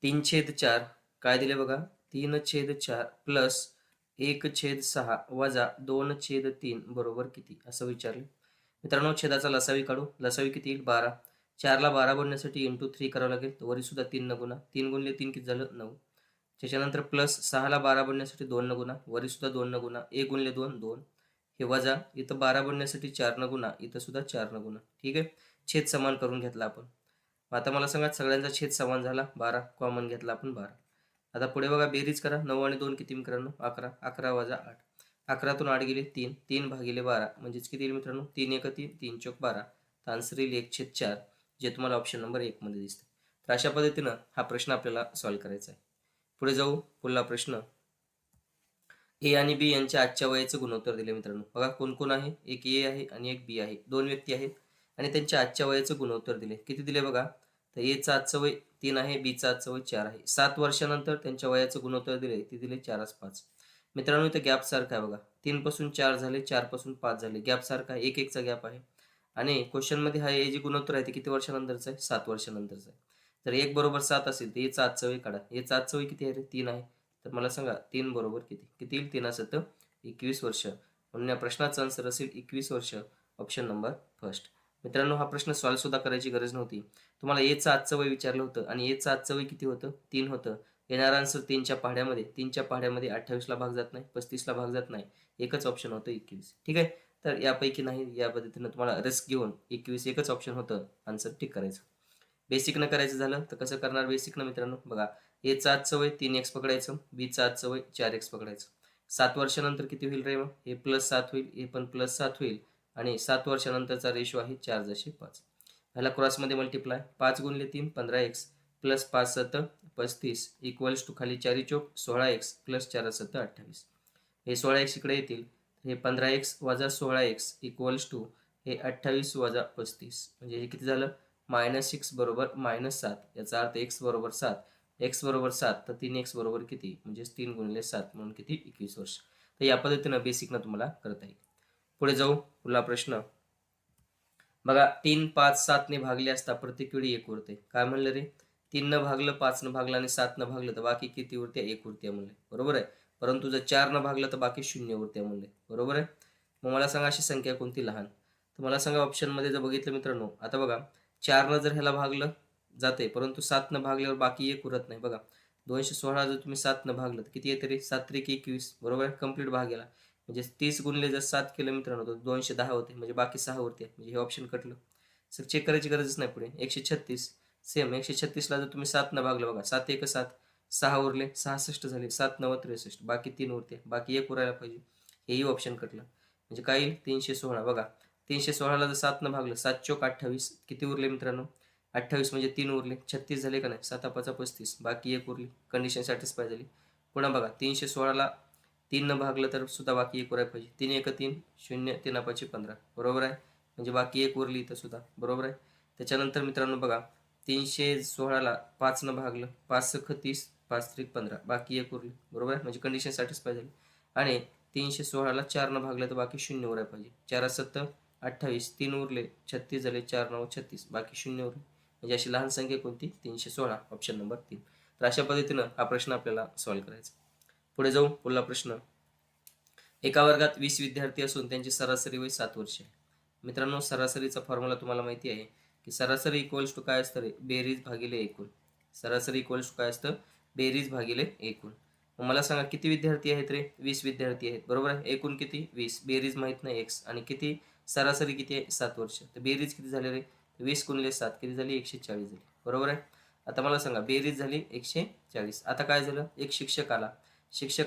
3/4 काय दिले बघा 3/4 प्लस 1/6 वजा 2/3 बरोबर किती असं विचारले. मित्रांनो छेदाचा लसावी काढू. लसावी किती येईल 12. 4 ला 12 बनण्यासाठी इंटू 3 करावं लागेल. तर वरी सुद्धा 3 न गुणा. 3 गुणिले 3 किती झालं 9. त्याच्यानंतर प्लस 6 ला 12 बनण्यासाठी 2 न गुणा. वरी सुद्धा 2 न गुणा. 1 गुणिले 2 2. हे वजा इथं 12 बनण्यासाठी 4 न गुणा. इथं सुद्धा 4 न गुणा. ठीक आहे. छेद समान करून घेतला आपण. आता मला सांगा सगळ्यांचा छेद समान झाला 12 कॉमन घेतला आपण 12. आता पुढे बघा बेरीज करा. 9 आणि 2 किती मित्रांनो 11. 11 वजा 8. 11तून 8 गेले 3. 3 भागिले 12 म्हणजेच किती येईल मित्रांनो 3 1 3 3 चौक 12. तर आन्सर येईल 1/4 जे तुम्हाला ऑप्शन नंबर 1 मध्ये दिसते. तर अशा पद्धतीनं हा प्रश्न आपल्याला सॉल्व्ह करायचा आहे. पुढे जाऊ. पुढला प्रश्न ए आणि बी यांच्या आजच्या वयाचं गुणोत्तर दिले मित्रांनो. बघा कोण कोण आहे. एक ए आहे आणि एक बी आहे. दोन व्यक्ती आहेत आणि त्यांच्या आजच्या वयाचं गुणोत्तर दिले. किती दिले बघा. तर एचं आजचं वय 3 आहे. बीचं आजचं वय 4 आहे. 7 वर्षानंतर त्यांच्या वयाचं गुणोत्तर दिले. ते दिले 4:5. मित्रांनो इथं गॅप सारखा आहे बघा. 3 पासून 4 झाले. 4 पासून 5 झाले. गॅप सारखा आहे. 1 1चा गॅप आहे. आणि क्वेश्चन मध्ये हा ए जे गुणोत्तर आहे ते किती वर्षानंतरचं आहे 7 वर्षानंतरचं आहे. तर 1 बरोबर 7 असेल तर एचं आजचं वय काढा. एचं आजचं वय किती आहे रे 3 आहे. तर मला सांगा 3 बरोबर किती. किती येईल 3 7 21 वर्ष. म्हणून या प्रश्नाचा आन्सर असेल 21 वर्ष. Option number first. मित्रांनो हा प्रश्न सॉल्व्ह सुद्धा करायची गरज नव्हती. तुम्हाला एचं आजचं वय विचारलं होतं आणि एचं आजचं वय किती होतं 3 होतं. येणारा आन्सर 3च्या पाढ्यामध्ये 3च्या पाढ्यामध्ये 28 ला भाग जात नाही 35 ला भाग जात नाही. एकच ऑप्शन होतं 21. ठीक आहे. तर यापैकी नाही या पद्धतीनं तुम्हाला रिस्क घेऊन 21 एकच ऑप्शन होतं आन्सर टिक करायचं. बेसिक न करायचं झालं तर कसं करणार बेसिक न मित्रांनो बघा. एचं आजचं वय 3x पकडायचं. बीचं आजचं वय 4x पकडायचं. 7 वर्षानंतर किती होईल रे मग हे +7 होईल. हे पण +7 होईल. आणि 7 वर्षानंतरचा रेशो आहे 4:5. ह्याला क्रॉसमध्ये मल्टिप्लाय 5 गुणिले 3 15x प्लस 5 7 35 इक्वल्स टू खाली 4 चौक 16x प्लस 4 7 28. हे 16x इकडे येतील. हे 15x वजा 16x इक्वल्स टू हे 28 वजा 35 म्हणजे हे किती झालं -6 बरोबर -7. याचा अर्थ x बरोबर 7. x बरोबर 7 तर 3x बरोबर किती म्हणजे 3 गुणिले 7 म्हणून किती 21 वर्ष. तर या पद्धतीनं बेसिकनं तुम्हाला करता येईल. पुढे जाऊ. पुढला प्रश्न बघा 3 5 7 ने भागले असता प्रत्येक वेळी 1 उरते. काय म्हणलं रे 3 न भागलं 5 न भागलं आणि 7 न भागलं तर बाकी किती उरते 1 उरते म्हणले. बरोबर आहे. परंतु जर 4 न भागलं तर बाकी 0 उरते म्हणले. बरोबर आहे. मग मला सांगा अशी संख्या कोणती लहान. तर मला सांगा ऑप्शन मध्ये जर बघितलं मित्रांनो आता बघा 4 न जर ह्याला भागलं जाते परंतु 7 न भागल्यावर बाकी 1 उरत नाही. बघा 216 जर तुम्ही 7 न भागलं तर किती येते रे 7 3 21 बरोबर आहे. कंप्लीट भाग गेला म्हणजे 30 गुणिले जर 7 केलं मित्रांनो तर 210 होते म्हणजे बाकी 6 उरते म्हणजे हे ऑप्शन कटलं. सर चेक करायची गरजच नाही. पुढे 136 सेम 136 ला जर तुम्ही 7 न भागलं बघा 7 1 7 6 उरले 66 झाले 7 9 63 बाकी 3 उरते बाकी 1 उरायला पाहिजे. हेही ऑप्शन कटलं म्हणजे काय येईल 316. बघा 316 ला जर 7 न भागलं 7 चौक 28 किती उरले मित्रांनो 28 म्हणजे 3 उरले 36 झाले का नाही 7 5 35 बाकी 1 उरली कंडिशन सॅटिस्फाय झाली. पुन्हा बघा 316 ला 3 न भागलं तर सुद्धा बाकी 1 उरायला पाहिजे. 3 1 3 0 3 5 15 बरोबर आहे. म्हणजे बाकी 1 उरली इथं सुद्धा बरोबर आहे. त्याच्यानंतर मित्रांनो बघा 316 ला 5 न भागलं 5 6 30 5 3 15 बाकी 1 उरली बरोबर आहे. म्हणजे कंडिशन सॅटिस्फाय झाली. आणि 316 ला 4 न भागलं तर बाकी 0 उरायला पाहिजे. 4 7 28 3 उरले 36 झाले 4 9 36 बाकी 0 उरले म्हणजे अशी लहान संख्या कोणती 316 ऑप्शन नंबर 3. तर अशा पद्धतीनं हा प्रश्न आपल्याला सॉल्व्ह करायचा. पुढे जाऊ. पुढला प्रश्न एका वर्गात 20 विद्यार्थी असून त्यांची सरासरी वय 7 वर्ष आहे. मित्रांनो सरासरीचा फॉर्म्युला तुम्हाला माहिती आहे की सरासरी इक्वल्स टू काय असतं रे बेरीज भागिले एकूण. सरासरी इक्वल्स टू काय असतं बेरीज भागिले एकूण. मग मला सांगा किती विद्यार्थी आहेत रे 20 विद्यार्थी आहेत बरोबर आहे. एकूण किती 20 बेरीज माहित नाही x आणि किती सरासरी किती आहे 7 वर्ष. तर बेरीज किती झाले रे 20 गुणिले 7 किती झाली 140 झाली बरोबर आहे. आता मला सांगा बेरीज झाली 140. आता काय झालं एक शिक्षक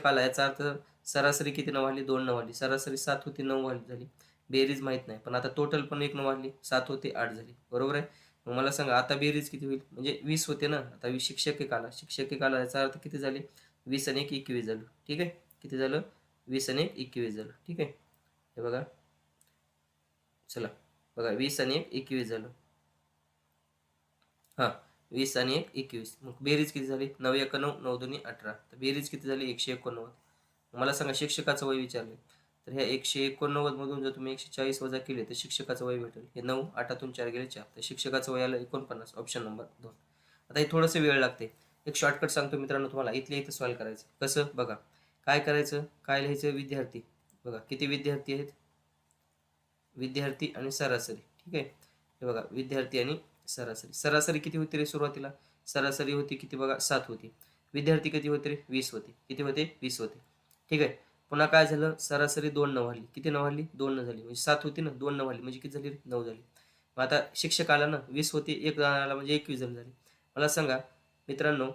आला याचा अर्थ सरासरी किती न वाढली 2 न वाढली. सरासरी 7 होती 9 वाढली झाली. बेरीज माहित नाही पण आता टोटल पण 1 न वाढली 7 होते 8 झाली बरोबर आहे. मग मला सांगा आता बेरीज किती होईल म्हणजे 20 होते ना. आता 20 शिक्षक एक आला याचा अर्थ किती झाले 20 आणि 1 21 झालं. ठीक आहे. किती झालं 20 आणि 1 21 झालं. ठीक आहे. हे बघा चला बघा 20 आणि 1 21 झालं. हां 20 आणि 1 21 मग बेरीज किती झाली 9 1 9 9 2 18 तर बेरीज किती झाली 189. मला सांगा शिक्षकाचं वय विचारले तर ह्या 189 मधून जर तुम्ही 140 वजा केले तर शिक्षकाचं वय भेटेल. हे 9 8 4 गेले 4 तर शिक्षकाचं वय आलं 49 ऑप्शन नंबर 2. आता हे थोडंसं वेळ लागते एक शॉर्टकट सांगतो मित्रांनो तुम्हाला, इथल्या इथं सॉल्व्ह करायचं. कसं बघा, काय करायचं, काय लिहायचं, विद्यार्थी. बघा किती विद्यार्थी आहेत, विद्यार्थी आणि सरासरी. ठीक आहे, हे बघा विद्यार्थी आणि सरासरी. सरासरी किती होती रे सुरुवातीला, सरासरी होती किती बघा 7 होती. विद्यार्थी किती होते रे 20 होते. किती होते 20 होते. ठीक आहे, पुन्हा काय झालं, सरासरी 2 न वाढली. किती न वाढली, 2 न झाली. म्हणजे 7 होती ना, 2 न वाढली म्हणजे किती झाली रे, 9 झाली. मग आता शिक्षक आला ना, 20 होती, 1 आला म्हणजे 21 जण झाली. मला सांगा मित्रांनो,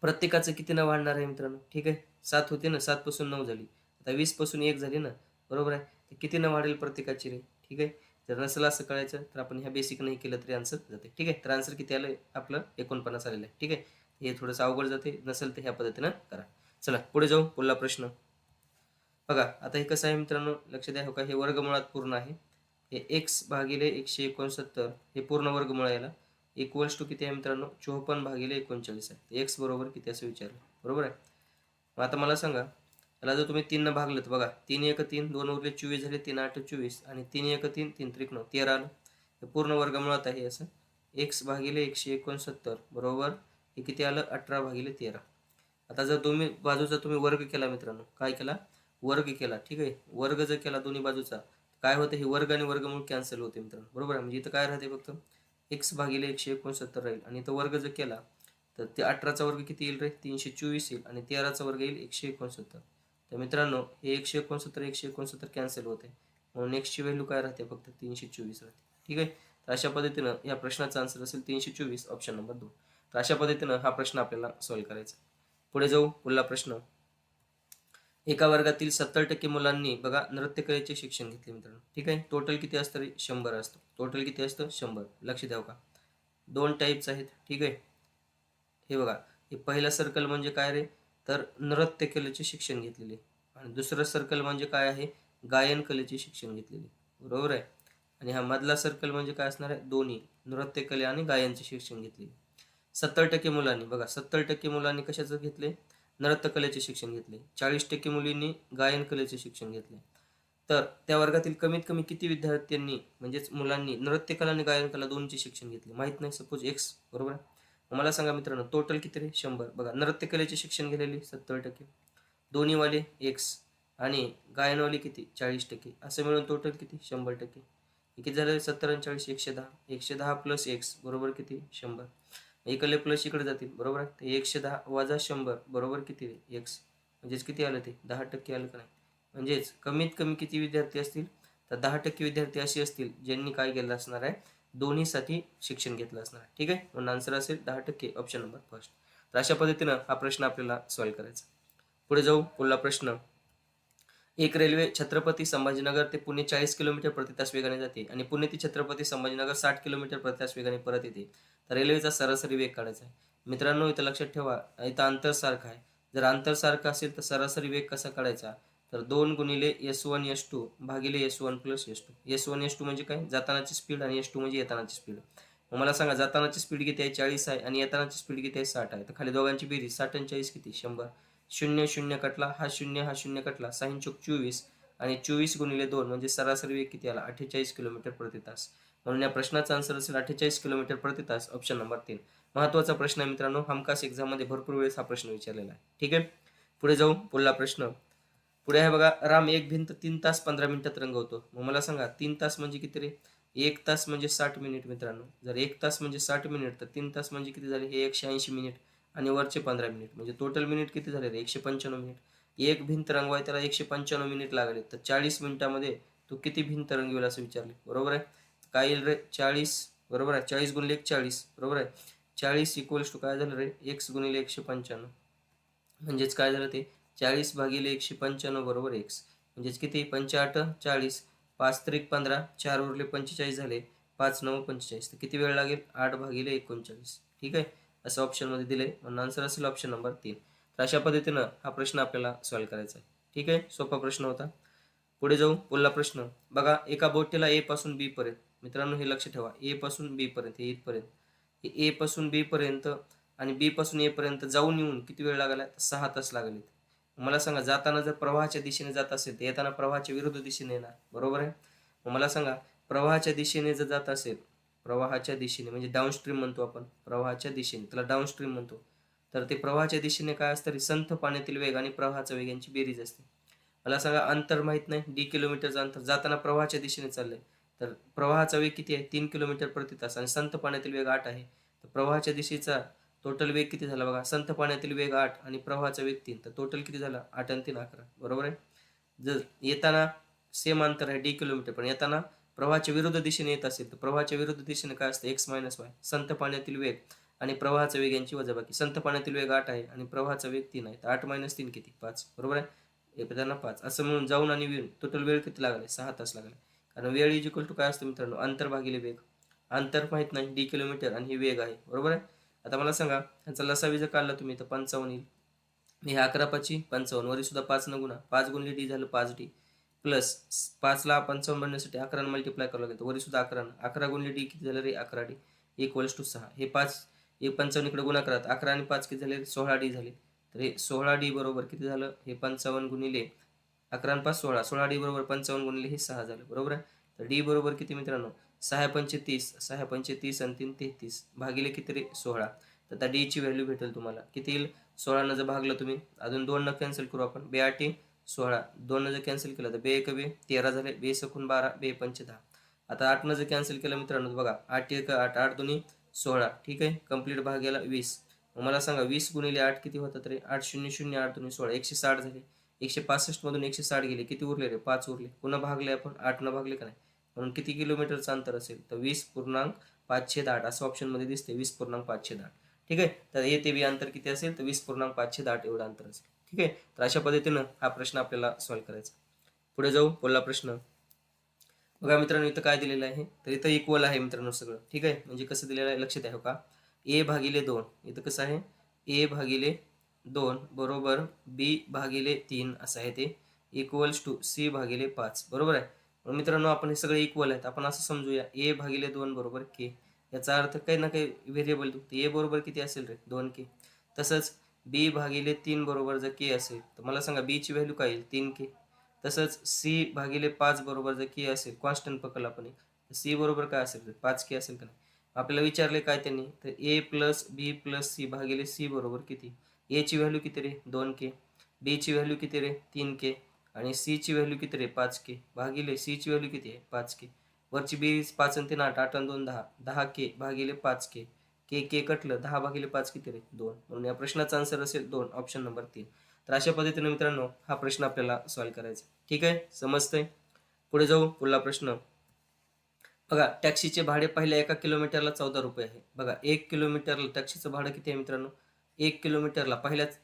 प्रत्येकाचं किती न वाढणार आहे मित्रांनो. ठीक आहे, 7 होते ना, 7 पासून 9 झाली. आता 20 पासून 1 झाली ना, बरोबर आहे. तर किती न वाढेल प्रत्येकाची रे. ठीक आहे, जर नसेल असं कळायचं तर आपण ह्या बेसिक नाही केलं तरी आन्सर जाते. ठीक आहे, तर आन्सर किती आलं आपलं 49 आलेलं आहे. ठीक आहे, हे थोडंसं अवघड जाते, नसेल तर ह्या पद्धतीनं करा. चला पुढे जाऊ, पुढला प्रश्न बघा. आता हे कसं आहे मित्रांनो, लक्ष द्या. हो का, हे वर्गमुळात पूर्ण आहे. हे x भागिले 169 हे पूर्ण वर्गमूळ याला इक्वल्स टू किती आहे मित्रांनो, 54 भागिले 39 आहे. x बरोबर किती असं विचारलं, बरोबर आहे. मग आता मला सांगा, याला जर तुम्ही 3 न भागलं तर बघा, 3 1 3, 2 उरले 24 झाले, 3 8 24 आणि 3 1 3, 3 3 9 13 आलं. हे पूर्ण वर्गमुळात आहे असं. x भागिले 169 बरोबर हे किती आलं, 18 भागिले 13. आता जर तुम्ही बाजूचा तुम्ही वर्ग केला मित्रांनो, काय केला, वर्ग केला. ठीक आहे, वर्ग जर केला दोन्ही बाजूचा, काय होतं, हे वर्ग आणि वर्गमूळ कॅन्सल होते मित्रांनो, बरोबर आहे. म्हणजे इथं काय राहते फक्त x भागिले 169 राहील आणि इथं वर्ग जर केला तर ते 18चा वर्ग किती येईल रे, 324 येईल आणि 13चा वर्ग येईल 169. तर मित्रांनो हे 169 कॅन्सल होते, म्हणून x ची व्हॅल्यू काय राहते, फक्त 324 राहते. ठीक आहे, तर अशा पद्धतीनं या प्रश्नाचा आन्सर असेल 324, ऑप्शन नंबर 2. तर अशा पद्धतीनं हा प्रश्न आपल्याला सॉल्व्ह करायचा. पुढे जाऊ, पुढला प्रश्न. एका वर्गातील 70% मुलांनी बघा नृत्यकलेचे शिक्षण घेतले मित्रांनो. ठीक आहे, टोटल किती असतं रे, 100 असतं. टोटल किती असतं, 100. लक्ष द्याव का, 2 टाईप्स आहेत. ठीक आहे, हे बघा, हे पहिला सर्कल म्हणजे काय रे, तर नृत्यकलेचे शिक्षण घेतलेले आणि दुसरं सर्कल म्हणजे काय आहे, गायन कलेचे शिक्षण घेतलेले, बरोबर आहे. आणि हा मधला सर्कल म्हणजे काय असणार आहे, दोन्ही नृत्यकले आणि गायनचे शिक्षण घेतलेले. 70% मुलांनी बघा, 70% मुलांनी कशाचं घेतले, नृत्यकलेचे शिक्षण घेतले. 40% मुलींनी गायन कलेचे शिक्षण घेतले. तर त्या वर्गातील कमीत कमी किती विद्यार्थ्यांनी म्हणजेच मुलांनी नृत्यकला आणि गायन कला दोन्हीचे शिक्षण घेतले, माहित नाही, सपोज एक्स, बरोबर आहे. मला सांगा मित्रांनो, टोटल किती रे, 100. बघा, नृत्यकलेचे शिक्षण घेतलेले 70%, दोन्हीवाले एक्स आणि गायनवाले किती 40%, असं मिळून टोटल किती 100%. किती झालं, 70 आणि 40 110. 110 प्लस एक्स बरोबर किती 100. इकडले प्लस इकडे जातील, बरोबर आहे. ते 110 वजा 100 बरोबर किती रे, एक्स. म्हणजेच किती आलं ते 10% आलं का नाही. म्हणजेच कमीत कमी किती विद्यार्थी असतील, तर 10% विद्यार्थी असे असतील ज्यांनी काय केलं असणार आहे, दोन्हीसाठी शिक्षण घेतलं असणार आहे. ठीक आहे, म्हणून आन्सर असेल 10%, ऑप्शन नंबर फर्स्ट. तर अशा पद्धतीनं हा प्रश्न आपल्याला सॉल्व्ह करायचा. पुढे जाऊ, पुढला प्रश्न. एक रेल्वे छत्रपती संभाजीनगर ते पुणे 40 किलोमीटर प्रति तास वेगाने जाते आणि पुणे ते छत्रपती संभाजीनगर 60 किलोमीटर प्रति तास वेगाने परत येते. तर रेल्वेचा सरासरी वेग काढायचा आहे. मित्रांनो इथं लक्षात ठेवा, इथं अंतर सारखं आहे. जर अंतर सारखं असेल तर सरासरी वेग कसा काढायचा, तर 2 गुणिले S1 S2 भागिले S1 plus S2. S1 S2 म्हणजे काय, जातानाची स्पीड आणि S2 म्हणजे येतानाची स्पीड. मला सांगा, जातानाची स्पीड किती आहे 40 आहे आणि येतानाची स्पीड किती आहे 60 आहे. तर खाली दोघांची बेरीज 60 आणि 40 किती 100. 0 0 कटला, हा 0 हा 0 कटला, 6 चोक 24 आणि 24 गुणिले 2 म्हणजे सरासरी वेग किती आला, 48 किलोमीटर प्रति तास. म्हणून या प्रश्नाचा आन्सर असेल 48 किलोमीटर प्रति तास, ऑप्शन नंबर 3. महत्त्वाचा प्रश्न आहे मित्रांनो, हमखास एक्झाममध्ये भरपूर वेळेस हा प्रश्न विचारलेला आहे. ठीक आहे, पुढे जाऊ, पुढला प्रश्न. पुढे आहे बघा, राम एक भिंत 3 तास 15 मिनिटात रंगवतो. मग मला सांगा 3 तास म्हणजे किती रे, 1 तास म्हणजे 60 मिनिट मित्रांनो. जर 1 तास म्हणजे 60 मिनिट तर 3 तास म्हणजे किती झाले, हे 180 मिनिट आणि वरचे 15 मिनिट म्हणजे टोटल मिनिट किती झाले रे, 195 मिनिट. एक भिंत रंगवाय त्याला 195 मिनिट लागले, तर 40 मिनिटामध्ये तू किती भिंत रंगवेल असं विचारले, बरोबर आहे. काय येईल रे 40, बरोबर आहे. 40 गुणिले 1 40, बरोबर आहे. 40 इक्वल्स टू काय झालं रे, एक्स गुणिले 195. म्हणजेच काय झालं ते 40 भागिले 195 बरोबर एक्स. म्हणजेच किती 5 8 40, 5 त्रिक 15, 4 उरले 45 झाले, 5 9 45. तर किती वेळ लागेल, 8 भागिले 39. ठीक आहे, असं ऑप्शनमध्ये दिले, म्हणून आन्सर असेल ऑप्शन नंबर 3. तर अशा पद्धतीनं हा प्रश्न आपल्याला सॉल्व्ह करायचा आहे. ठीक आहे, सोपा प्रश्न होता. पुढे जाऊ, पुढला प्रश्न बघा. एका बोटीला ए पासून बी पर्यंत, मित्रांनो हे लक्ष ठेवा, ए पासून बी पर्यंत, हे इथपर्यंत, हे ए पासून बी पर्यंत आणि बी पासून ए पर्यंत जाऊन येऊन किती वेळ लागला, 6 तास लागले. मला सांगा, जाताना जर प्रवाहाच्या दिशेने जात असेल तर येताना प्रवाहाच्या विरुद्ध दिशेने येणार, बरोबर आहे. मग मला सांगा, प्रवाहाच्या दिशेने जर जात असेल, प्रवाहाच्या दिशेने म्हणजे डाऊनस्ट्रीम म्हणतो आपण, प्रवाहाच्या दिशेने त्याला डाऊनस्ट्रीम म्हणतो. तर ते प्रवाहाच्या दिशेने काय असतं रे, संथ पाण्यातील वेग आणि प्रवाहाचा वेग यांची बेरीज असते. मला सांगा अंतर माहित नाही, डी किलोमीटरचं अंतर जाताना प्रवाहाच्या दिशेने चाललंय, तर प्रवाहाचा वेग किती आहे, 3 किलोमीटर प्रति तास आणि संथ पाण्यातील वेग 8 आहे. तर प्रवाहाच्या दिशेचा टोटल वेग किती झाला बघा, संथ पाण्यातील वेग 8 आणि प्रवाहाचा वेग 3, तर टोटल किती झाला, 8 आणि 3 11, बरोबर आहे. जर येताना सेम अंतर आहे डी किलोमीटर, पण येताना प्रवाहाच्या विरुद्ध दिशेने येत असेल तर प्रवाहाच्या विरुद्ध दिशेने काय असतं, एक्स मायनस वाय, संथ पाण्यातील वेग आणि प्रवाहाचा वेग यांची वजाबाकी. संथ पाण्यातील वेग 8 आहे आणि प्रवाहाचा वेग 3 आहे, तर 8 - 3 किती, 5, बरोबर आहे. येताना 5 असं म्हणून जाऊन आणि टोटल वेळ किती लागला, 6 तास लागला. कारण वेळ इज इक्वल टू काय असतं मित्रांनो, अंतर भागिले वेग. अंतर माहित नाही डी किलोमीटर आणि ही वेग आहे, बरोबर आहे. आता मला सांगा ह्याचा लसावी जर काढला तुम्ही तर 55 येईल. हे 11 पाची 55, वरी सुद्धा 5 न गुणा, 5 गुणले डी झालं 5D, प्लस 5ला 55 बनण्यासाठी 11 मल्टिप्लाय करावं लागेल, वरी सुद्धा 11, 11 गुणले डी किती झालं रे, 11D इक्वल्स टू 6. हे 5 हे 55 इकडे गुणा करा, 11 आणि 5 किती झाले, 16D झाले. तर हे 16D बरोबर किती झालं, हे 55 गुणिले 11 आणि 5 16, 16D बरोबर 55 गुणिले हे 6 झालं, बरोबर आहे. तर डी बरोबर किती मित्रांनो, 6 पंचे 30, 6 पंचे 30 आणि 3 33 भागिले किती रे, 16. तर आता डी ची व्हॅल्यू भेटेल तुम्हाला किती येईल, 16 जर भागलं तुम्ही, अजून 2 न कॅन्सल करू आपण, 2 8 16, 2 जर कॅन्सल केलं तर 2 1 2 13 झाले, 2 सकून 12, 2 पंचे 10. आता 8 जर कॅन्सल केलं मित्रांनो बघा, 8 1 8, 8 दोन्ही 16, ठीक आहे, कंप्लीट भाग गेला 20. मग मला सांगा 20 गुणिले 8 किती होतात रे, 8 0 0 8 दोन्ही 16, 160 झाले. 165 मधून 160 गेले, किती उरले रे, 5 उरले. पुन्हा भागले आपण, 8 न भागले का नाही, म्हणून किती किलोमीटरचं अंतर असेल, तर 20.508 असं ऑप्शनमध्ये दिसते, 20.508. ठीक आहे, तर येते बी अंतर किती असेल, तर 20.508 एवढं अंतर असेल. ठीक आहे, तर अशा पद्धतीनं हा प्रश्न आपल्याला सॉल्व्ह करायचा. पुढे जाऊ, पुढला प्रश्न बघा मित्रांनो, इथं काय दिलेलं आहे, तर इथं इक्वल आहे मित्रांनो सगळं. ठीक आहे, म्हणजे कसं दिलेलं आहे लक्षात आहे का, ए भागिले 2, इथं कसं आहे, ए भागिले 2 बरोबर बी भागिले 3 असं आहे, ते इक्वल्स टू सी भागिले 5, बरोबर आहे. मग मित्रांनो आपण हे सगळे इक्वल आहेत, आपण असं समजूया ए भागिले 2 बरोबर के, याचा अर्थ काही ना काही व्हेरिएबल ए बरोबर किती असेल रे, 2K. तसंच बी भागिले 3 बरोबर जर के असेल तर मला सांगा बी ची व्हॅल्यू काय येईल, 3K. तसंच सी भागिले 5 बरोबर जर के असेल, कॉन्स्टंट पकडला आपण, सी बरोबर काय असेल, 5K असेल का नाही. आपल्याला विचारले काय त्यांनी, तर ए प्लस बी प्लस सी भागिले सी बरोबर किती. ए ची व्हॅल्यू किती रे, 2K, बी ची व्हॅल्यू किती रे, 3K, आणि सी ची व्हॅल्यू किती रे, 5K, भागिले सी ची व्हॅल्यू किती आहे, 5K. वरची बेरीज 5 आणि 3 8, 8 आणि 2 10, 10K भागिले 5K, के के कटलं, 10 भागिले 5 किती रे, 2. म्हणून या प्रश्नाचा आन्सर असेल 2, ऑप्शन नंबर 3. तर अशा पद्धतीने मित्रांनो हा प्रश्न आपल्याला सॉल्व्ह करायचा. ठीक आहे, समजतंय. पुढे जाऊ, पुढला प्रश्न बघा, टॅक्सीचे भाडे पहिल्या 1 किलोमीटरला 14 रुपये आहे. बघा 1 किलोमीटरला टॅक्सीचं भाडं किती आहे मित्रांनो, 1 किलोमीटरला पहिल्याच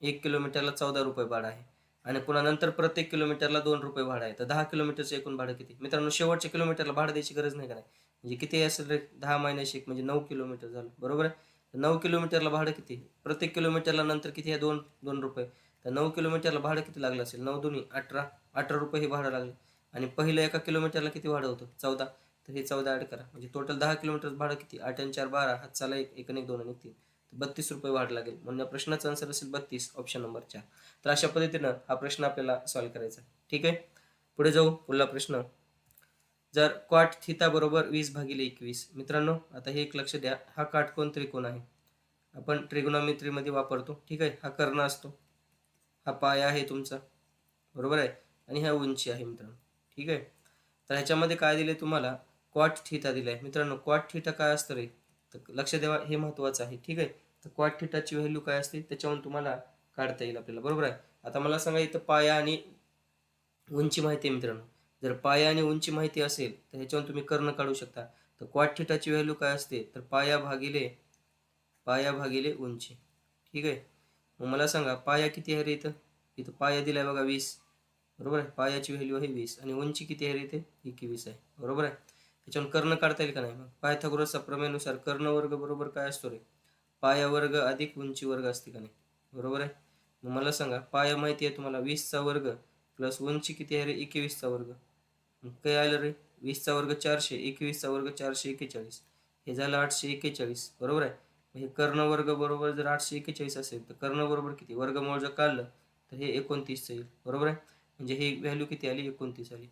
1 किलोमीटरला 14 रुपये भाडं आहे आणि पुन्हा नंतर प्रत्येक किलोमीटरला 2 रुपये भाडं आहे. तर 10 किलोमीटरचं एकूण भाडं किती मित्रांनो, शेवटच्या किलोमीटरला भाडं द्यायची गरज नाही का नाही, म्हणजे किती असेल रे, 10 महिन्याशी 1 म्हणजे 9 किलोमीटर झालं, बरोबर आहे. 9 किलोमीटरला भाडं किती, प्रत्येक किलोमीटरला नंतर किती आहे, 2 रुपये. तर 9 किलोमीटरला भाडं किती लागलं असेल, 9 दुनी 18, 18 रुपये हे भाडं लागलं. आणि पहिलं 1 किलोमीटरला किती भाडं होतं, 14, तर हे 14 ॲड करा, म्हणजे टोटल 10 किलोमीटर भाडं किती, 8 आणि 4 12, हात चाला 1 1 आणि 1 2 आणि 3, 32 रुपये भाडं लागेल. म्हणून या प्रश्नाचा आन्सर असेल 32, ऑप्शन नंबर 4. तर अशा पद्धतीनं हा प्रश्न आपल्याला सॉल्व्ह करायचा. ठीक आहे, पुढे जाऊ, पुढला प्रश्न. जर कॉट थिटा बरोबर 20/21, मित्रांनो आता हे एक लक्ष द्या, हा काटकोन त्रिकोण आहे, आपण ट्रिग्नॉमेट्रीमध्ये वापरतो. ठीक आहे, हा कर्ण असतो, हा पाय आहे तुमचा, बरोबर आहे, आणि ह्या उंची आहे मित्रांनो. ठीक आहे, तर ह्याच्यामध्ये काय दिले तुम्हाला, कॉट थिटा दिलाय मित्रांनो. कॉट थिटा काय असतं रे, तर लक्ष द्यावा, हे महत्वाचं आहे. ठीक आहे, तर कॉट थिटाची व्हॅल्यू काय असते त्याच्यावरून तुम्हाला काढता येईल आपल्याला, बरोबर आहे. आता मला सांगा इथं पाया आणि उंची माहिती आहे मित्रांनो, जर पाया आणि उंची माहिती असेल तर ह्याच्यावरून तुम्ही कर्ण काढू शकता. तर कॉट थिटाची व्हॅल्यू काय असते, तर पाया भागिले उंची. ठीक आहे, मग मला सांगा पाया किती आहे रे, इथं इथं पाया दिलाय बघा 20, बरोबर आहे, पायाची व्हॅल्यू आहे 20 आणि उंची किती आहे रे, इथे 21 आहे, बरोबर आहे. त्याच्यावरून कर्ण काढता येईल का नाही, मग पायथागोरसचा प्रमेयानुसार कर्ण वर्ग बरोबर काय असतो रे, पाया वर्ग अधिक उंची वर्ग असते का नाही, बरोबर आहे. मग मला सांगा पाया माहिती आहे तुम्हाला 20चा वर्ग प्लस उंची किती आहे रे, 21चा वर्ग. मग काय आलं रे, 20चा वर्ग 400, 21चा वर्ग 441, हे झालं 841, बरोबर आहे. हे कर्ण वर्ग बरोबर जर 841 असेल तर कर्ण बरोबर किती, वर्गमूळ जर काढलं तर हे 29 येईल, बरोबर आहे. म्हणजे ही व्हॅल्यू किती आली, 29 आली.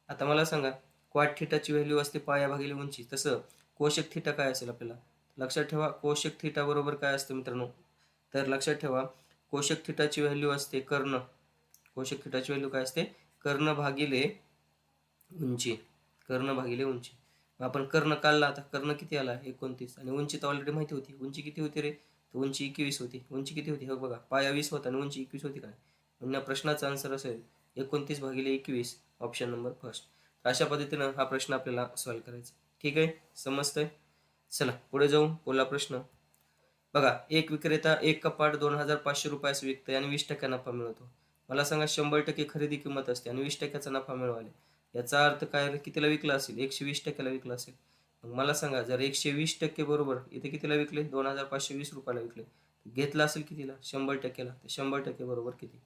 आता मला सांगा क्वाट थिटाची व्हॅल्यू असते पाया भागिले उंची, तसं कोशक थिटा काय असेल आपल्याला लक्षात ठेवा. कोशक थिटा बरोबर काय असतं मित्रांनो, तर लक्षात ठेवा कोशक थिटाची व्हॅल्यू असते कर्ण, कोशक थिटाची व्हॅल्यू काय असते, कर्ण भागिले उंची, कर्ण भागिले उंची. आपण कर्ण काढला, आता कर्ण किती आला 29 आणि उंची तर ऑलरेडी माहिती होती. उंची किती होती रे, तर उंची 21 होती. उंची किती होती हे बघा, पाया 20 होता आणि उंची 21 होती काय. म्हणून या प्रश्नाचा आन्सर असेल 29 भागिले 21, ऑप्शन नंबर फर्स्ट. अशा पद्धतीनं हा प्रश्न आपल्याला सॉल्व्ह करायचा. ठीक आहे, समजतंय. चला पुढे जाऊ. पुढला प्रश्न बघा, एक विक्रेता एक कपाट 2500 रुपयास विकते आणि 20% नफा मिळवतो. मला सांगा 100% खरेदी किंमत असते आणि 20% नफा मिळवाले. याचा अर्थ काय, कितीला विकला असेल, 120%ला विकला असेल. मग मला सांगा जर 120% बरोबर इथे कितीला विकले, 2520 रुपयाला विकले, घेतला असेल कितीला, 100%ला. तर 100% बरोबर किती,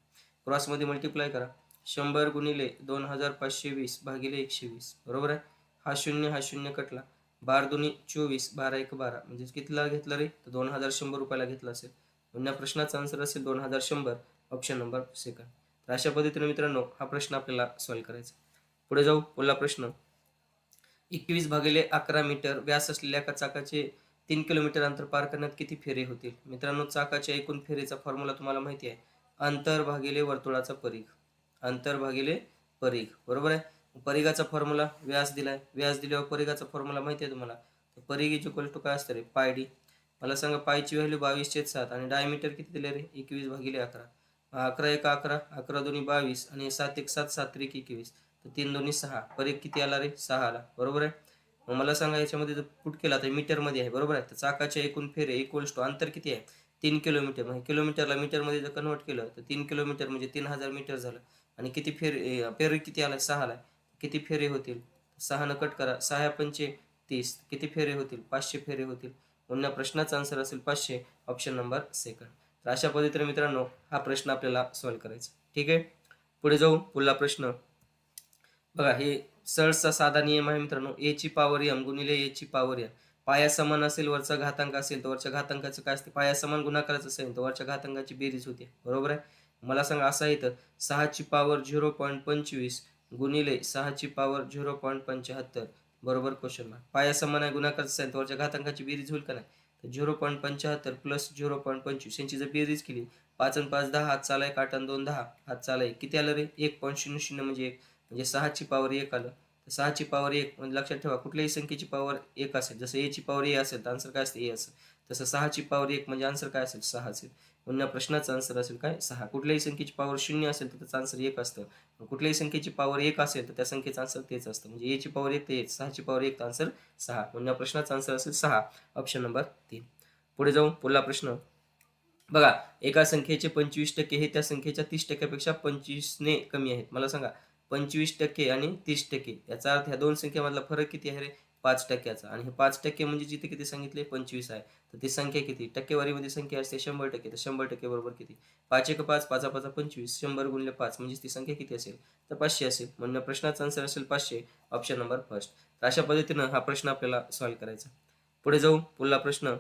क्रॉसमध्ये मल्टिप्लाय करा. 100 गुणिले 2520 भागिले 120, बरोबर आहे. हा शून्य कटला, 12 दुनी 24, 12 एक 12, म्हणजे कितीला घेतलं रे, तर 2100 रुपयाला घेतलं असेल. म्हणून या प्रश्नाचा आन्सर असेल 2100, ऑप्शन नंबर सेकंड. तर अशा पद्धतीने मित्रांनो हा प्रश्न आपल्याला सॉल्व्ह करायचा. पुढे जाऊ. पुढला प्रश्न 21 भागिले 11 मीटर व्यास असलेल्या एका चाकाचे 3 किलोमीटर अंतर पार करण्यात किती फेरे होतील. मित्रांनो चाकाच्या एकूण फेरीचा फॉर्म्युला तुम्हाला माहिती आहे, अंतर भागिले वर्तुळाचा परिघ, अंतर भागिले परिघ, बरोबर आहे. परिघाचा फॉर्म्युला व्यास दिलाय, व्यास दिल्यावर परिघाचा फॉर्म्युला माहिती आहे तुम्हाला, तर परिघ इज इक्वल टू काय असतं रे, पाय डी. मला सांगा पायची व्हॅल्यू 22/7 आणि डायमीटर किती दिले रे, 21 भागिले 11. 11 एक 11, 11 दोन्ही 22 आणि 7 एक 7, 7 त्रिक 21, तर 3 दोन्ही 6, परिघ किती आला रे, 6 आला, बरोबर आहे. मग मला सांगा याच्यामध्ये जर पुट केला तर मीटरमध्ये आहे, बरोबर आहे. तर चाकाच्या एकूण फेरे इक्वल्स टू अंतर किती आहे, 3 किलोमीटर. म्हणजे किलोमीटरला मीटरमध्ये जर कन्वर्ट केलं तर 3 किलोमीटर म्हणजे 3000 मीटर झालं. आणि किती फेरे किती आला, 6 आला. किती फेरे होतील, 6 न कट करा, 6 पंचे 30, किती फेरे होतील, 500 फेरे होतील. म्हणून या प्रश्नाचा आन्सर असेल 500, ऑप्शन नंबर सेकंड. तर अशा पद्धतीने मित्रांनो हा प्रश्न आपल्याला सॉल्व्ह करायचा. ठीक आहे, पुढे जाऊ. पुढला प्रश्न बघा, हे सहजचा साधा नियम आहे मित्रांनो, ए ची पॉवर एम गुणिले ए ची पॉवर एन. पाया समान असेल, वरचा घातांक असेल तर वरच्या घातांकाचं काय असते, पाया समान गुणाकाराचं असेल तर वरच्या घातांकाची बेरीज होते, बरोबर आहे. मला सांगा असं आहे तर 6 ची पॉवर 0.25 गुणिले 6 ची पॉवर 0.75, बरोबर क्वेश्चन मार्क. पाया समान आहे, गुणाकाराचं असेल तर वरच्या घातांकाची बेरीज होईल का नाही, तर 0.75 प्लस 0.25 यांची जर बेरीज केली, 5 आणि 5 10, हात चालाय, 8 आणि 2 10, हात चालाय, किती आलं रे, 1.00 म्हणजे 1, म्हणजे 6 ची पॉवर 1 आलं. तर 6 ची पॉवर 1 म्हणजे लक्षात ठेवा कुठल्याही संख्येची पॉवर 1 असेल, जसं ए ची पॉवर ए असेल तर आन्सर काय असते, ए असेल. तसं 6 ची पॉवर 1 म्हणजे आन्सर काय असेल, 6 असेल. म्हणून या प्रश्नाचा आन्सर असेल काय, 6. कुठल्याही संख्येची पॉवर 0 असेल तर त्याचं आन्सर 1 असतं. कुठल्याही संख्येची पॉवर 1 असेल तर त्या संख्येचं आन्सर तेच असतं. म्हणजे ए ची पॉवर 1 ते 6 ची पॉवर 1 तर आन्सर 6. म्हणून या प्रश्नाचा आन्सर असेल 6, ऑप्शन नंबर 3. पुढे जाऊ. पुढला प्रश्न बघा, एका संख्येचे 25% हे त्या संख्येच्या 30%पेक्षा 25 ने कमी आहेत. मला सांगा 25% आणि 30%, याचा अर्थ ह्या दोन संख्येमधला फरक किती आहे रे, 5%चा. आणि हे 5% म्हणजे जिथे किती सांगितले, 25 आहे. तर ती संख्या किती, टक्केवारीमध्ये संख्या असते 100%, तर 100% बरोबर किती, 5 एक 5, 5 5 25, 100 गुणिले 5 म्हणजे ती संख्या किती असेल, तर 500 असेल. म्हणून प्रश्नाचा आन्सर असेल 500, ऑप्शन नंबर फर्स्ट. तर अशा पद्धतीनं हा प्रश्न आपल्याला सॉल्व्ह करायचा. पुढे जाऊ. पुढला प्रश्न,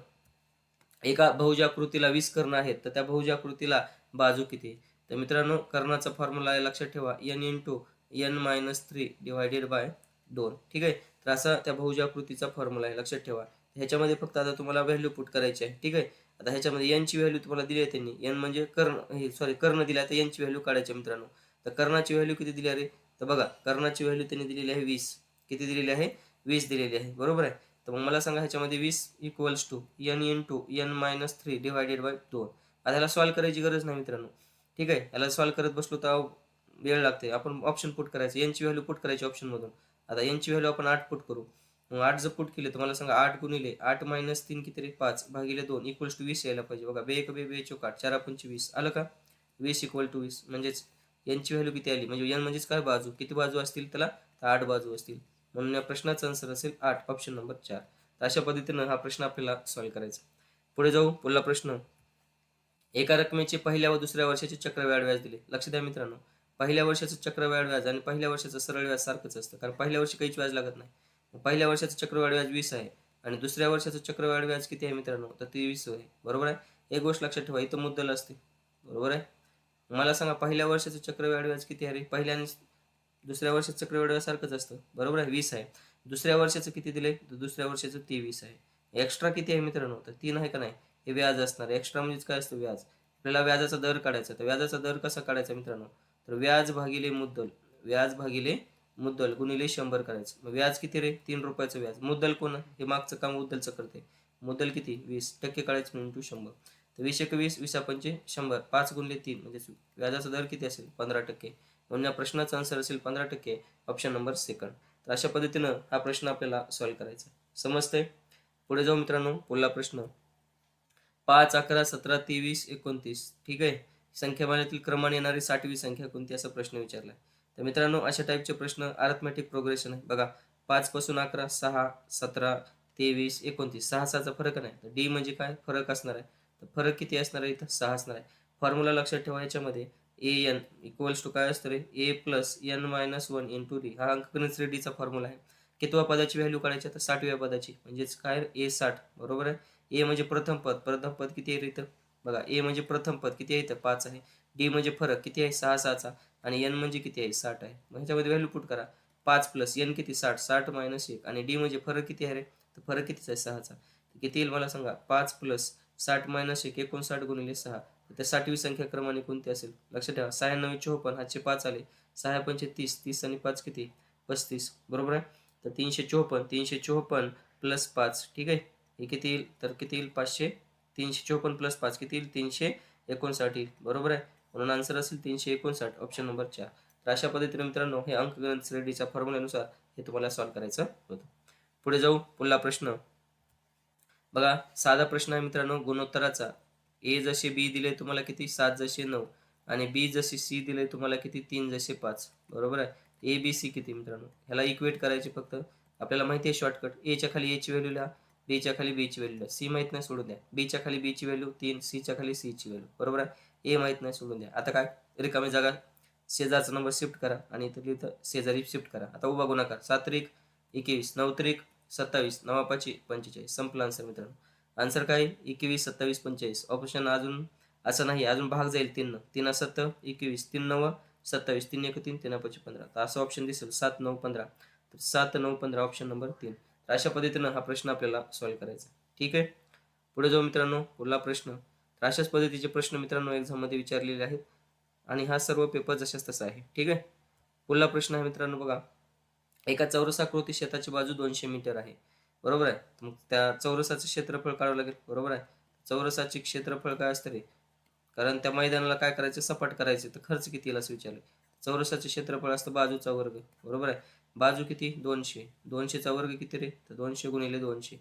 एका बहुजाकृतीला 20 कर्ण आहेत, तर त्या बहुजाकृतीला बाजू किती. तर मित्रांनो कर्णाचा फॉर्म्युला आहे, लक्षात ठेवा, n into n-3 divided by 2. ठीक आहे, तर असा त्या बहुजाकृतीचा फॉर्म्युला आहे, लक्षात ठेवा. ह्याच्यामध्ये फक्त आता तुम्हाला व्हॅल्यू पुट करायची आहे. ठीक आहे, आता ह्याच्यामध्ये n ची व्हॅल्यू तुम्हाला दिली आहे त्यांनी, n म्हणजे कर्ण दिला, तर n ची व्हॅल्यू काढायची मित्रांनो. तर कर्णाची व्हॅल्यू किती दिली आहे, तर बघा कर्णाची व्हॅल्यू त्यांनी दिलेली आहे 20. किती दिलेली आहे, 20 दिलेली आहे, बरोबर आहे. तर मग मला सांगा ह्याच्यामध्ये 20 equals to n into n-3 divided by 2. आता ह्याला सॉल्व्ह करायची गरज नाही मित्रांनो. ठीक आहे, याला सॉल्व्ह करत बसलो तर वेळ लागते. आपण ऑप्शन पुट करायचं, n ची व्हॅल्यू पुट करायची ऑप्शनमधून. आता n ची व्हॅल्यू आपण 8 पुट करू. मग 8 जर पुट केले तर मला सांगा 8 गुणिले 8 - 3 किती रे, 5 भागिले 2 इक्वल्स टू 20 यायला पाहिजे. बघा, बे 1 बे बे चोक 8, 4 पंचे 20 आलं का, 20 इक्वल टू 20. म्हणजेच n ची व्हॅल्यू किती आली, म्हणजे n म्हणजेच काय, बाजू. किती बाजू असतील त्याला, तर 8 बाजू असतील. म्हणून या प्रश्नाचा आन्सर असेल 8, ऑप्शन नंबर 4. तर अशा पद्धतीनं हा प्रश्न आपल्याला सॉल्व्ह करायचा. पुढे जाऊ. पुढला प्रश्न, एका रकमेचे पहिल्या व दुसऱ्या वर्षाचे चक्रवाढ व्याज दिले. लक्ष द्या मित्रांनो, पहिल्या वर्षाचं चक्रवाढ व्याज आणि पहिल्या वर्षाचं सरळ व्याज सारखंच असतं, कारण पहिल्या वर्षी काहीच व्याज लागत नाही. पहिल्या वर्षाचं चक्रवाढ व्याज 20 आहे आणि दुसऱ्या वर्षाचं चक्रवाढ व्याज किती आहे मित्रांनो, तर 23 आहे, बरोबर आहे. एक गोष्ट लक्षात ठेवा, इथं मुद्दल असते, बरोबर आहे. मला सांगा पहिल्या वर्षाचं चक्रवाढ व्याज किती आहे रे, पहिल्या आणि दुसऱ्या वर्षाचं चक्रवाढ व्याज सारखंच असतं, बरोबर आहे, 20 आहे. दुसऱ्या वर्षाचं किती दिले, तर दुसऱ्या वर्षाचं 23 आहे. एक्स्ट्रा किती आहे मित्रांनो, तर 3 आहे का नाही, हे व्याज असणार आहे. एक्स्ट्रा म्हणजेच काय असतं व्याज. आपल्याला व्याजाचा दर काढायचा. तर व्याजाचा दर कसा काढायचा मित्रांनो, तर व्याज भागिले मुद्दल गुणिले 100 करायचं. मग व्याज किती रे, 3 रुपयाचं व्याज. मुद्दल कोण, हे मागचं काम मुद्दलचं करते. मुद्दल किती, 20% काढायचं इंटू 100. तर 20 × 20 20 पंचे 100, 5 गुणिले 3 म्हणजे व्याजाचा दर किती असेल, 15%. म्हणून या प्रश्नाचा आन्सर असेल 15%, ऑप्शन नंबर सेकंड. तर अशा पद्धतीनं हा प्रश्न आपल्याला सॉल्व्ह करायचा. समजतंय? पुढे जाऊ मित्रांनो, पुढला प्रश्न 5, 11, 17, 23, 29. ठीक आहे. संख्यामालेतील क्रमाने येणारी 60वी संख्या कोणती, असा प्रश्न विचारलाय. तर मित्रांनो, अशा टाईपचे प्रश्न अरिथमेटिक प्रोग्रेशन आहे. बघा, 5 पासून 11, 6, 17, 23, 29. 6 6चा फरक नाही. तर डी म्हणजे काय, फरक असणार आहे. तर फरक किती असणार आहे, इथं 6 असणार आहे. फॉर्म्युला लक्षात ठेवा, याच्यामध्ये ए एन इक्वल्स टू काय असतं रे, A plus N minus 1 into D. हा अंकगणित डीचा फॉर्म्युला आहे. कितव्या पदाची व्हॅल्यू काढायची, तर 60व्या पदाची. म्हणजेच काय, ए 60. बरोबर आहे. ए म्हणजे प्रथम पद किती आहे इथं, बघा, ए म्हणजे प्रथम पद किती आहे इथं, 5 आहे. डी म्हणजे फरक किती आहे, 6 6चा. आणि एन म्हणजे किती आहे, 60 आहे. मग ह्याच्यामध्ये व्हॅल्यू पुट करा. 5 प्लस एन किती, 60, 60 मायनस 1. आणि डी म्हणजे फरक किती आहे रे, तर फरक कितीचा आहे, 6चा. किती येईल मला सांगा, 5 प्लस 60 मायनस 1, 59 गुणिले 6. तर 60वी संख्या क्रमाने कोणती असेल, लक्षात ठेवा. 6 9 54, हातचे 5 आले. 6 पंचे 30, 30 आणि 5 किती, 35. बरोबर आहे. तर 354 प्लस 5. ठीक आहे. हे किती येईल, तर किती येईल, 500. 354 प्लस 5 किती येईल, 359 येईल. बरोबर आहे. म्हणून आन्सर असेल 359, ऑप्शन नंबर 4. तर अशा पद्धतीने मित्रांनो, हे अंकगणित श्रेणीच्या फॉर्म्युल्यानुसार हे तुम्हाला सॉल्व्ह करायचं होतं. पुढे जाऊ, पुढला प्रश्न बघा. साधा प्रश्न आहे मित्रांनो, गुणोत्तराचा. ए जसे बी दिले तुम्हाला किती, 7 जसे 9. आणि बी जसे सी दिले तुम्हाला किती, 3 जसे 5. बरोबर आहे. ए बी सी किती मित्रांनो, ह्याला इक्वेट करायचे. फक्त आपल्याला माहिती आहे शॉर्टकट, ए च्या खाली ए ची व्हॅल्यू लिहा, बी च्या खाली बी ची व्हॅल्यू लिहा. सी माहित नाही, सोडून द्या. बी च्या खाली बी ची व्हॅल्यू 3, सी च्या खाली सी ची व्हॅल्यू. बरोबर आहे. ए माहित नाही, सोडून द्या. आता काय, रिकामी जागा शेजारचा नंबर शिफ्ट करा आणि इथं शेजारी शिफ्ट करा. आता उभा गुणाकार. 7 त्रिक 21, 9 त्रिक 27, 9 5 45. संपला आन्सर मित्रांनो. आन्सर काय, 21, 27, 45. ऑप्शन अजून असं नाही, अजून भाग जाईल 3 3 7 21, 3 9 27, 3 1 3, 3 5 15. तर असं ऑप्शन दिसेल 7 9 15. तर 7 9 15, ऑप्शन नंबर 3. तर अशा पद्धतीनं हा प्रश्न आपल्याला सॉल्व्ह करायचा. ठीक आहे. पुढे जाऊ मित्रांनो, पुढला प्रश्न. तर अशाच पद्धतीचे प्रश्न मित्रांनो एक्झाममध्ये विचारलेले आहेत. आणि हा सर्व पेपर जशाच तसा आहे. ठीक आहे. पुढला प्रश्न आहे मित्रांनो, बघा. एका चौरसाकृती शेताची बाजू 200 मीटर आहे. बरोबर आहे. मग त्या चौरसाचं क्षेत्रफळ काढावं लागेल. बरोबर आहे. चौरसाचे क्षेत्रफळ काय असतं रे, कारण त्या मैदानाला काय करायचं, सपाट करायचे. तर खर्च किती येईल असं विचारलं. चौरसाचे क्षेत्रफळ असतं बाजूचा वर्ग. बरोबर आहे. बाजू किती, 200. 200चा वर्ग किती रे, तर 200 गुणिले 200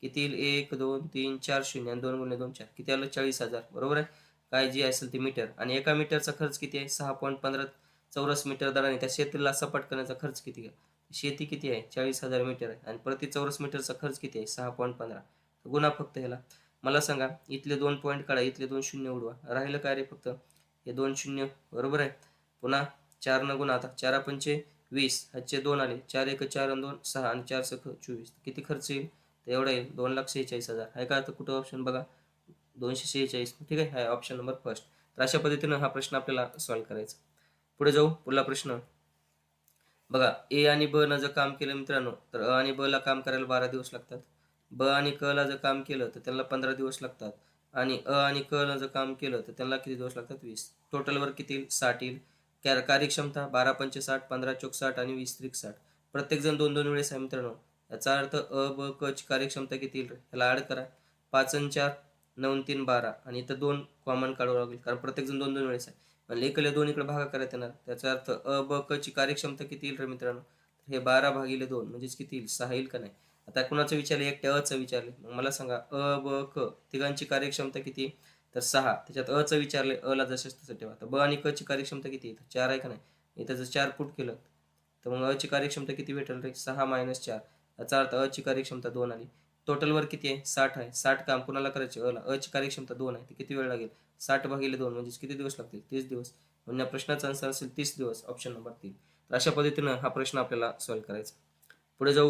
किती येईल, 1 2 3 4 शून्य आणि 2 गुणिले 2 4. किती आलं, 40,000. बरोबर आहे. काय जे असेल ते मीटर. आणि एका मीटरचा खर्च किती आहे, 6.15 चौरस मीटर दराने त्या शेतीला सपाट करण्याचा खर्च किती आहे. शेती किती आहे, 40,000 मीटर आहे. आणि प्रति चौरस मीटरचा खर्च किती आहे, 6.15. गुणा फक्त ह्याला. मला सांगा, इथले 2 पॉईंट काढा, इथले 2 शून्य उडवा. राहिलं काय रे, फक्त हे 2 शून्य. बरोबर आहे. पुन्हा 4 न गुणा. आता 4 पंचे 20, ह्याचे 2 आले. 4 1 4 आणि 2 6 आणि 4 6 24. किती खर्च येईल, तर एवढा येईल, 2,46,000. आहे का, आता कुठं ऑप्शन बघा, 246. ठीक आहे. हा ऑप्शन नंबर फर्स्ट. तर अशा पद्धतीनं हा प्रश्न आपल्याला सॉल्व्ह करायचा. पुढे जाऊ, पुढला प्रश्न बघा. ए आणि ब न जर काम केलं मित्रांनो, तर अ आणि ब ला काम करायला 12 दिवस लागतात. ब आणि क ला जर काम केलं तर त्यांना 15 दिवस लागतात. आणि अ आणि क ला जर काम केलं तर त्यांना किती दिवस लागतात, 20. टोटलवर किती येईल, 60 येईल. कार्यक्षमता 12 पंचे 60, 15 चोक 60 आणि 20 त्रिक 60. प्रत्येक जण 2 2 वेळेस आहे मित्रांनो. याचा अर्थ अ ब क ची कार्यक्षमता किती येईल, ह्याला ऍड करा. 5 आणि 4 9 3 12. आणि इथं 2 कॉमन काढावं लागेल, कारण प्रत्येक जण 2 2 वेळेस आहे. आणि इकडे 2 इकडे भागा करता येणार. त्याचा अर्थ अ ब क ची कार्यक्षमता किती येईल रे मित्रांनो, हे 12 भागिले 2 म्हणजेच किती येईल, 6 येईल का नाही. आता कुणाचं विचारले, एकट्या अचं विचारले. मग मला सांगा, अ ब क तिघांची कार्यक्षमता किती, तर 6. त्याच्यात अचं विचारले, अ ला जसंच तसं ठेवा. तर ब आणि क ची कार्यक्षमता किती आहे, 4 आहे का नाही. इथं जर 4 फूट केलं तर मग अ ची कार्यक्षमता किती भेटेल रे, 6 - 4. याचा अर्थ अ ची कार्यक्षमता 2 आली. टोटलवर किती आहे, 60 आहे. 60 काम कुणाला करायचे, अ ला. अ ची कार्यक्षमता 2 आहे. ते किती वेळ लागेल, 60 भागिले 2 म्हणजे किती दिवस लागतील, 30 दिवस. म्हणजे या प्रश्नाचा आन्सर असेल 30 दिवस, ऑप्शन नंबर 3. तर अशा पद्धतीनं हा प्रश्न आपल्याला सॉल्व्ह करायचा. पुढे जाऊ.